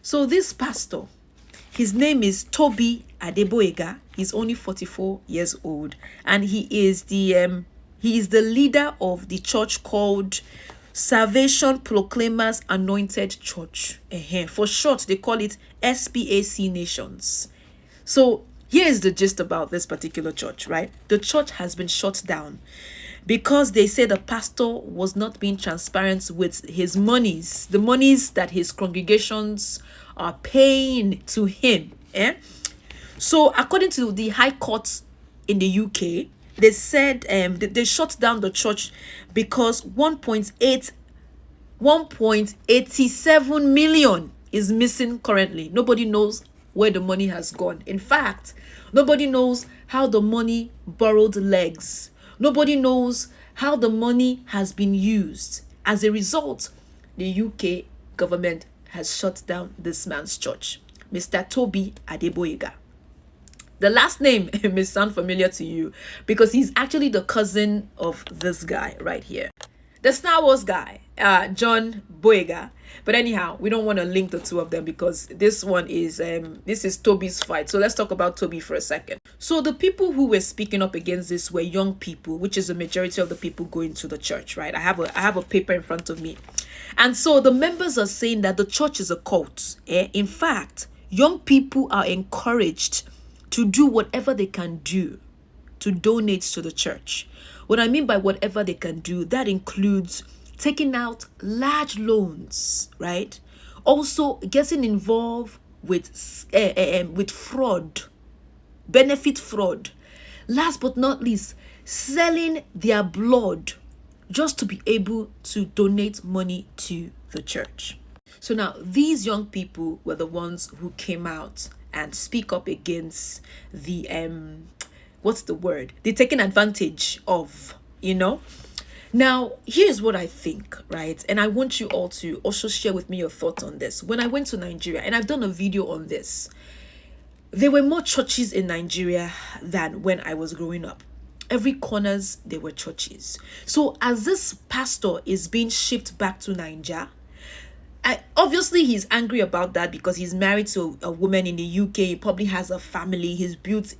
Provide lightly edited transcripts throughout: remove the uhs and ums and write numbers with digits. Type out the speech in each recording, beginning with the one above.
So this pastor, his name is Tobi Adegboyega. He's only 44 years old, and he is the leader of the church called Salvation Proclaimers Anointed Church. For short, they call it SPAC Nations. So here's the gist about this particular church, right? The church has been shut down because they say the pastor was not being transparent with his monies, the monies that his congregations are paying to him. So according to the High Court in the UK, they said they shut down the church because 1.87 million is missing currently. Nobody knows where the money has gone. In fact, nobody knows how the money borrowed legs. Nobody knows how the money has been used. As a result, the UK government has shut down this man's church, Mr. Tobi Adegboyega. The last name may sound familiar to you because he's actually the cousin of this guy right here, the Star Wars guy, John Boyega. But anyhow, we don't want to link the two of them because this is Tobi's fight. So let's talk about Tobi for a second. So the people who were speaking up against this were young people, which is the majority of the people going to the church, right? I have a paper in front of me. And so the members are saying that the church is a cult. In fact, young people are encouraged to do whatever they can do to donate to the church. What I mean by whatever they can do, that includes taking out large loans, right? Also getting involved with fraud, benefit fraud. Last but not least, selling their blood just to be able to donate money to the church. So now these young people were the ones who came out and speak up against the they're taking advantage of, Now, here's what I think, right? And I want you all to also share with me your thoughts on this. When I went to Nigeria, and I've done a video on this, there were more churches in Nigeria than when I was growing up. Every corners, there were churches. So as this pastor is being shipped back to Nigeria, obviously he's angry about that because he's married to a woman in the UK. He probably has a family. He's built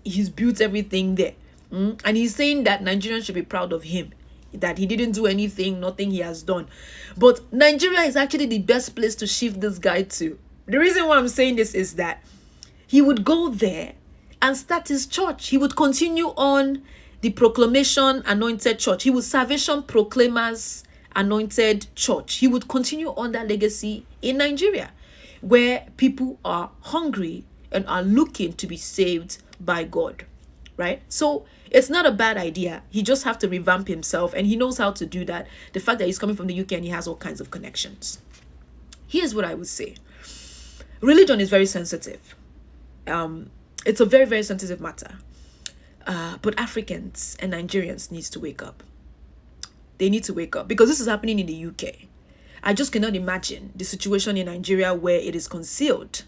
everything there. And he's saying that Nigerians should be proud of him, that he didn't do anything, nothing he has done. But Nigeria is actually the best place to shift this guy to. The reason why I'm saying this is that he would go there and start his church. He would continue on the Proclamation Anointed Church. He would Salvation Proclaimers Anointed Church. He would continue on that legacy in Nigeria, where people are hungry and are looking to be saved by God, right? So it's not a bad idea. He just have to revamp himself, and he knows how to do that. The fact that he's coming from the UK and he has all kinds of connections. Here's what I would say. Religion is very sensitive. It's a very, very sensitive matter. But Africans and Nigerians needs to wake up. They need to wake up because this is happening in the UK. I just cannot imagine the situation in Nigeria where it is concealed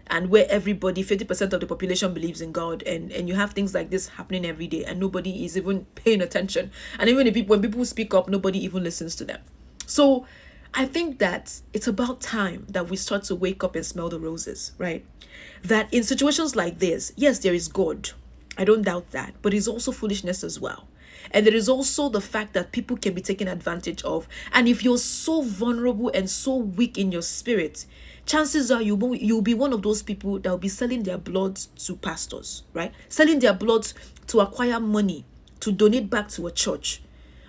and where everybody, 50% of the population believes in God, and you have things like this happening every day and nobody is even paying attention. And even when people speak up, nobody even listens to them. So I think that it's about time that we start to wake up and smell the roses, right? That in situations like this, yes, there is God. I don't doubt that, but it's also foolishness as well. And there is also the fact that people can be taken advantage of. And if you're so vulnerable and so weak in your spirit, chances are you'll be one of those people that will be selling their blood to pastors, right? Selling their blood to acquire money, to donate back to a church.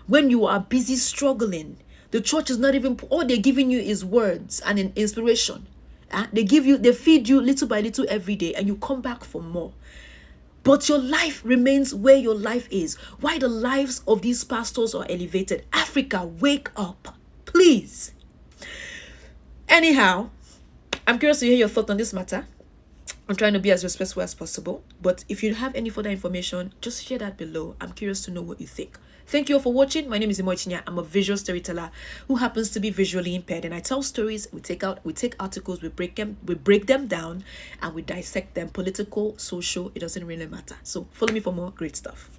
When you are busy struggling, the church is not even, all they're giving you is words and an inspiration. They feed you little by little every day, and you come back for more. But your life remains where your life is. Why the lives of these pastors are elevated? Africa, wake up, please. Anyhow, I'm curious to hear your thoughts on this matter. I'm trying to be as respectful as possible. But if you have any further information, just share that below. I'm curious to know what you think. Thank you all for watching. My name is Imochinya. I'm a visual storyteller who happens to be visually impaired, and I tell stories. We take articles, we break them down, and we dissect them. Political, social, it doesn't really matter. So follow me for more great stuff.